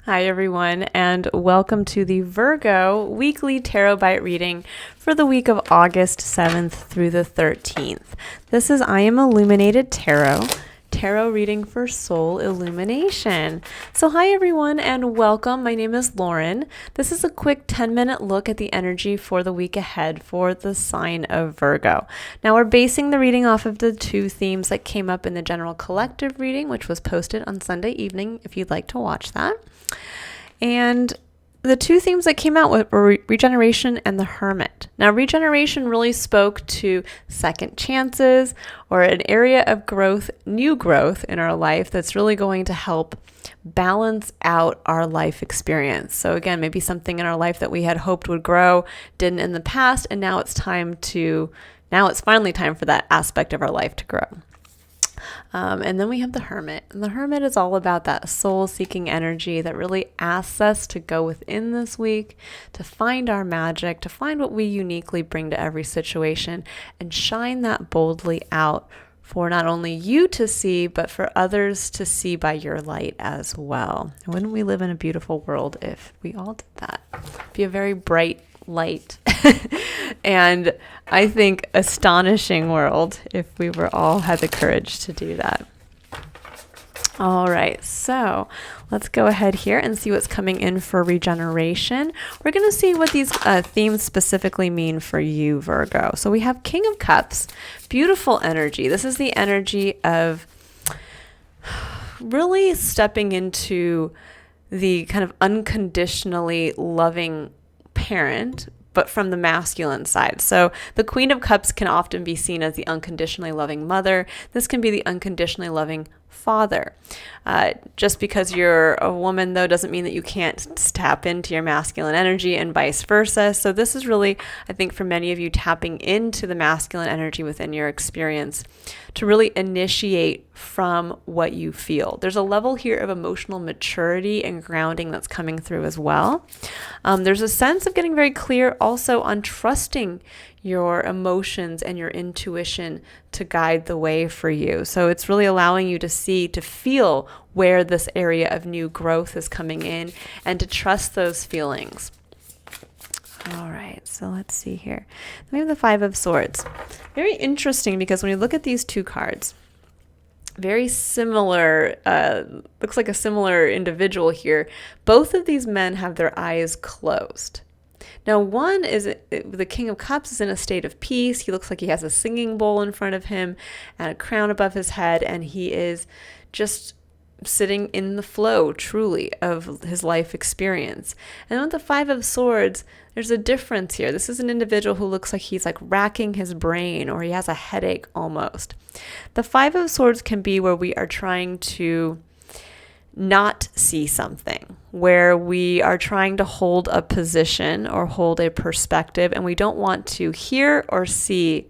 Hi, everyone, and welcome to the Virgo Weekly Tarot Bite reading for the week of August 7th through the 13th. This is I Am Illuminated Tarot reading for Soul Illumination. So hi, everyone, and welcome. My name is Lauren. This is a quick 10-minute look at the energy for the week ahead for the sign of Virgo. Now, we're basing the reading off of the two themes that came up in the general collective reading, which was posted on Sunday evening, if you'd like to watch that. And the two themes that came out were regeneration and the hermit. Now, regeneration really spoke to second chances or an area of growth, new growth in our life that's really going to help balance out our life experience. So again, maybe something in our life that we had hoped would grow didn't in the past, and now it's finally time for that aspect of our life to grow. And then we have the hermit. And the hermit is all about that soul-seeking energy that really asks us to go within this week, to find our magic, to find what we uniquely bring to every situation, and shine that boldly out for not only you to see, but for others to see by your light as well. And wouldn't we live in a beautiful world if we all did that? It'd be a very bright light and I think astonishing world if we were all had the courage to do that. All right, so let's go ahead here and see what's coming in for regeneration. We're going to see what these themes specifically mean for you, Virgo. So we have King of Cups, beautiful energy. This is the energy of really stepping into the kind of unconditionally loving parent, but from the masculine side. So the Queen of Cups can often be seen as the unconditionally loving mother. This can be the unconditionally loving father. Just because you're a woman, though, doesn't mean that you can't tap into your masculine energy and vice versa. So this is really, I think, for many of you, tapping into the masculine energy within your experience to really initiate from what you feel. There's a level here of emotional maturity and grounding that's coming through as well. There's a sense of getting very clear also on trusting your emotions and your intuition to guide the way for you. So it's really allowing you to see, to feel where this area of new growth is coming in and to trust those feelings. All right, so let's see here. Then we have the Five of Swords. Very interesting because when you look at these two cards, very similar, looks like a similar individual here. Both of these men have their eyes closed. Now, one is the King of Cups is in a state of peace. He looks like he has a singing bowl in front of him and a crown above his head, and he is just sitting in the flow, truly, of his life experience. And with the Five of Swords, there's a difference here. This is an individual who looks like he's like racking his brain, or he has a headache almost. The Five of Swords can be where we are trying to not see something, where we are trying to hold a position or hold a perspective, and we don't want to hear or see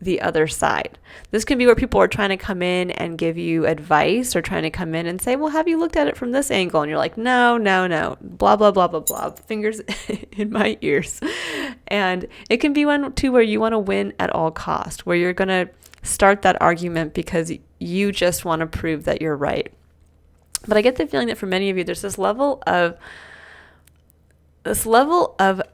the other side. This can be where people are trying to come in and give you advice, or trying to come in and say, well, have you looked at it from this angle? And you're like, no, blah, blah, blah, blah, blah, fingers in my ears. And it can be one too where you want to win at all cost, where you're going to start that argument because you just want to prove that you're right. But I get the feeling that for many of you, there's this level of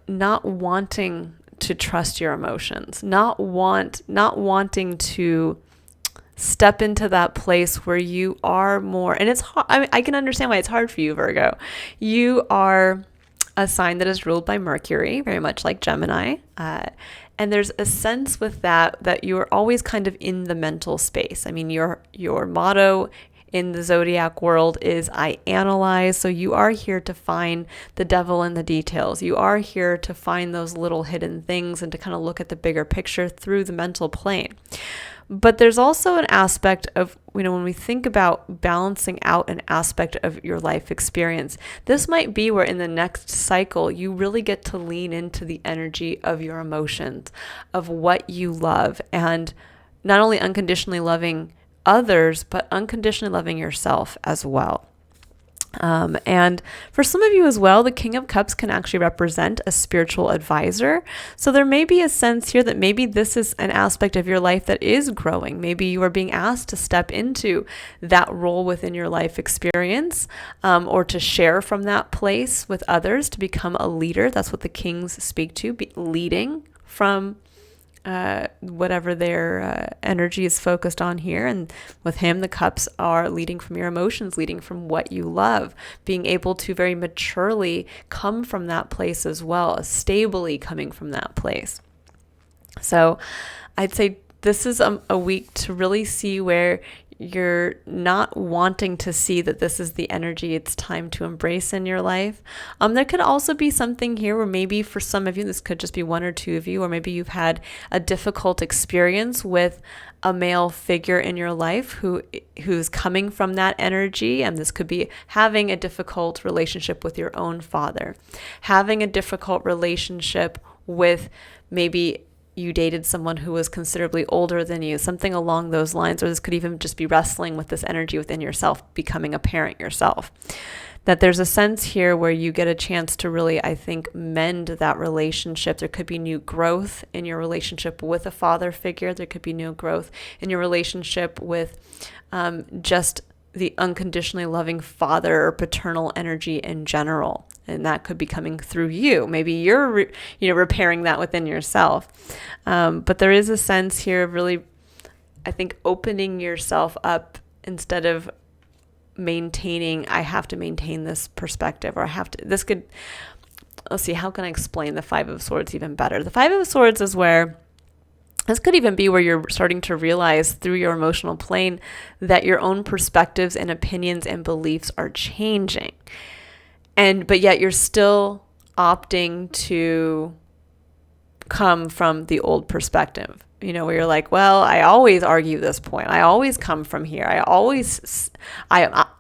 not wanting to trust your emotions, not wanting to step into that place where you are more, and it's hard. I can understand why it's hard for you, Virgo. You are a sign that is ruled by Mercury, very much like Gemini. And there's a sense with that you're always kind of in the mental space. I mean, your motto in the Zodiac world is I analyze. So you are here to find the devil in the details. You are here to find those little hidden things and to kind of look at the bigger picture through the mental plane. But there's also an aspect of, when we think about balancing out an aspect of your life experience, this might be where in the next cycle, you really get to lean into the energy of your emotions, of what you love, and not only unconditionally loving others, but unconditionally loving yourself as well. And for some of you as well, the King of Cups can actually represent a spiritual advisor. So there may be a sense here that maybe this is an aspect of your life that is growing. Maybe you are being asked to step into that role within your life experience, or to share from that place with others, to become a leader. That's what the kings speak to, leading from whatever their energy is focused on here. And with him, the cups are leading from your emotions, leading from what you love, being able to very maturely come from that place as well, stably coming from that place. So I'd say this is a week to really see where you're not wanting to see that this is the energy it's time to embrace in your life. There could also be something here where maybe for some of you, this could just be one or two of you, or maybe you've had a difficult experience with a male figure in your life who's coming from that energy. And this could be having a difficult relationship with your own father, having a difficult relationship with maybe you dated someone who was considerably older than you, something along those lines. Or this could even just be wrestling with this energy within yourself, becoming a parent yourself. That there's a sense here where you get a chance to really, I think, mend that relationship. There could be new growth in your relationship with a father figure. There could be new growth in your relationship with just the unconditionally loving father or paternal energy in general. And that could be coming through you. Maybe you're, repairing that within yourself. But there is a sense here of really, I think, opening yourself up instead of maintaining, I have to maintain this perspective, or let's see, how can I explain the Five of Swords even better? The Five of Swords is where, this could even be where you're starting to realize through your emotional plane that your own perspectives and opinions and beliefs are changing. But yet you're still opting to come from the old perspective, where you're like, well, I always argue this point. I always come from here.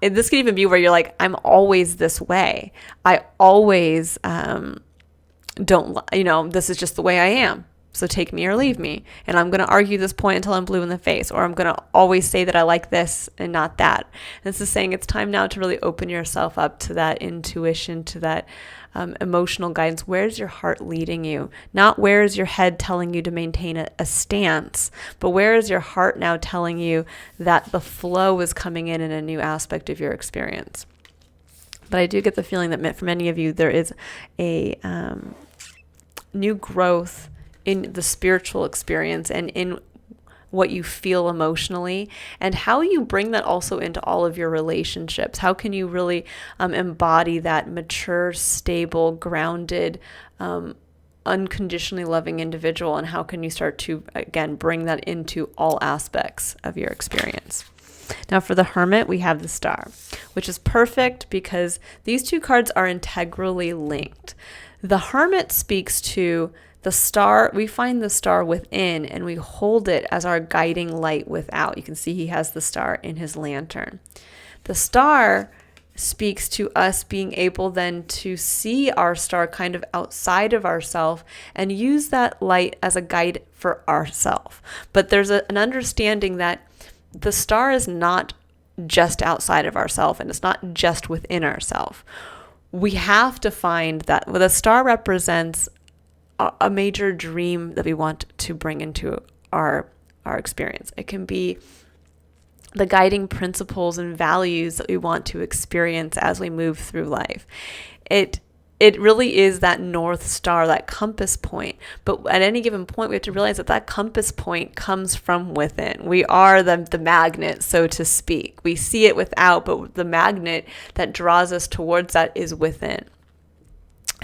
This could even be where you're like, I'm always this way. I always this is just the way I am. So take me or leave me. And I'm going to argue this point until I'm blue in the face, or I'm going to always say that I like this and not that. And this is saying it's time now to really open yourself up to that intuition, to that emotional guidance. Where's your heart leading you? Not where is your head telling you to maintain a stance, but where is your heart now telling you that the flow is coming in a new aspect of your experience? But I do get the feeling that for many of you, there is a new growth in the spiritual experience and in what you feel emotionally, and how you bring that also into all of your relationships. How can you really embody that mature, stable, grounded, unconditionally loving individual, and how can you start to, again, bring that into all aspects of your experience? Now for the Hermit, we have the Star, which is perfect because these two cards are integrally linked. The Hermit speaks to the star. We find the star within and we hold it as our guiding light without. You can see he has the star in his lantern. The star speaks to us being able then to see our star kind of outside of ourselves and use that light as a guide for ourselves. But there's an understanding that the star is not just outside of ourselves and it's not just within ourselves. We have to find that the star represents a major dream that we want to bring into our experience. It can be the guiding principles and values that we want to experience as we move through life. It really is that North Star, that compass point. But at any given point, we have to realize that compass point comes from within. We are the magnet, so to speak. We see it without, but the magnet that draws us towards that is within.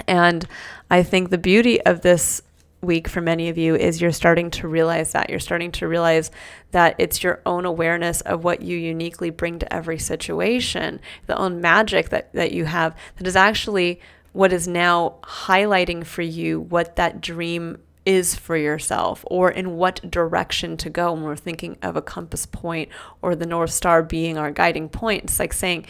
And I think the beauty of this week for many of you is you're starting to realize that. You're starting to realize that it's your own awareness of what you uniquely bring to every situation, the own magic that you have, that is actually what is now highlighting for you what that dream is for yourself, or in what direction to go. When we're thinking of a compass point or the North Star being our guiding point, it's like saying,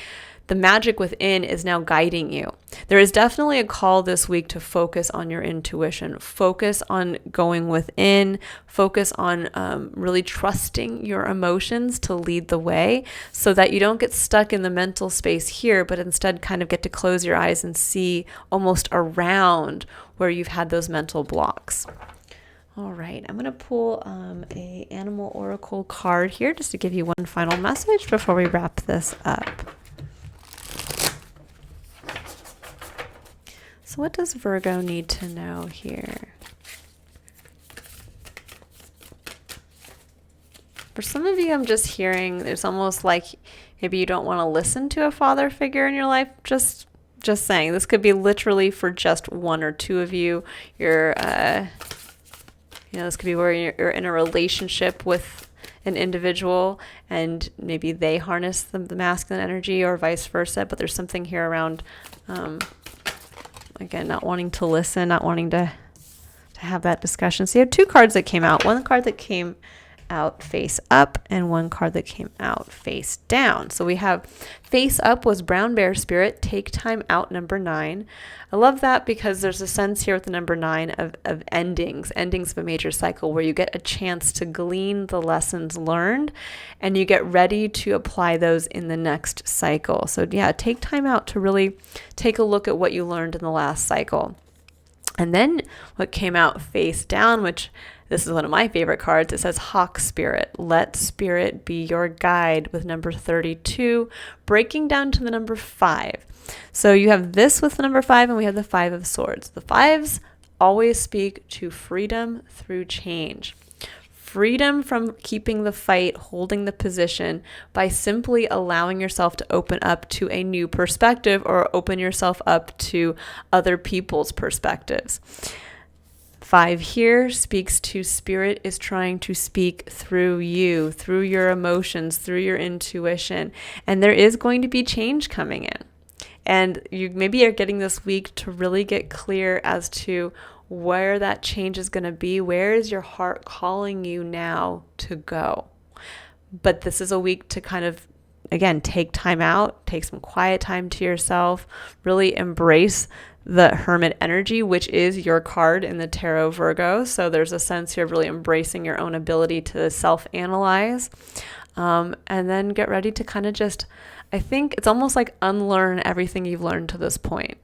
the magic within is now guiding you. There is definitely a call this week to focus on your intuition, focus on going within, focus on really trusting your emotions to lead the way so that you don't get stuck in the mental space here, but instead kind of get to close your eyes and see almost around where you've had those mental blocks. All right, I'm going to pull a animal oracle card here just to give you one final message before we wrap this up. So what does Virgo need to know here? For some of you, I'm just hearing it's almost like maybe you don't want to listen to a father figure in your life. Just saying, this could be literally for just one or two of you. This could be where you're in a relationship with an individual and maybe they harness the masculine energy or vice versa, but there's something here around, again, not wanting to listen, not wanting to have that discussion. So you have two cards that came out. One card that came out face up and one card that came out face down. So we have face up was brown bear spirit, take time out, number 9. I love that because there's a sense here with the number 9 of endings of a major cycle where you get a chance to glean the lessons learned and you get ready to apply those in the next cycle. So yeah, take time out to really take a look at what you learned in the last cycle. And then what came out face down, which this is one of my favorite cards. It says Hawk Spirit. Let Spirit be your guide with number 32, breaking down to the number 5. So you have this with the number 5 and we have the 5 of Swords. The 5s always speak to freedom through change. Freedom from keeping the fight, holding the position by simply allowing yourself to open up to a new perspective or open yourself up to other people's perspectives. 5 here speaks to spirit is trying to speak through you, through your emotions, through your intuition. And there is going to be change coming in. And you maybe are getting this week to really get clear as to where that change is going to be. Where is your heart calling you now to go? But this is a week to kind of, again, take time out, take some quiet time to yourself, really embrace the Hermit energy, which is your card in the Tarot Virgo. So there's a sense here of really embracing your own ability to self-analyze, and then get ready to kind of just, I think it's almost like unlearn everything you've learned to this point.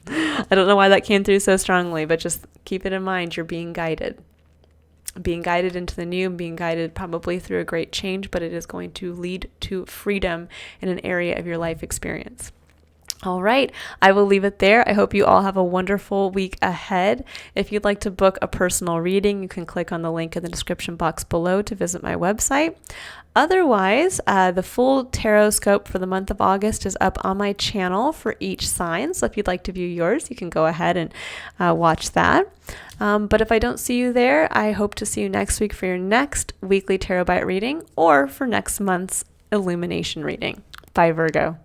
I don't know why that came through so strongly, but just keep it in mind. You're being guided into the new, being guided probably through a great change, but it is going to lead to freedom in an area of your life experience. All right, I will leave it there. I hope you all have a wonderful week ahead. If you'd like to book a personal reading, you can click on the link in the description box below to visit my website. Otherwise, the full tarot scope for the month of August is up on my channel for each sign. So if you'd like to view yours, you can go ahead and watch that. But if I don't see you there, I hope to see you next week for your next weekly Tarot Bite reading or for next month's Illumination reading. Bye, Virgo.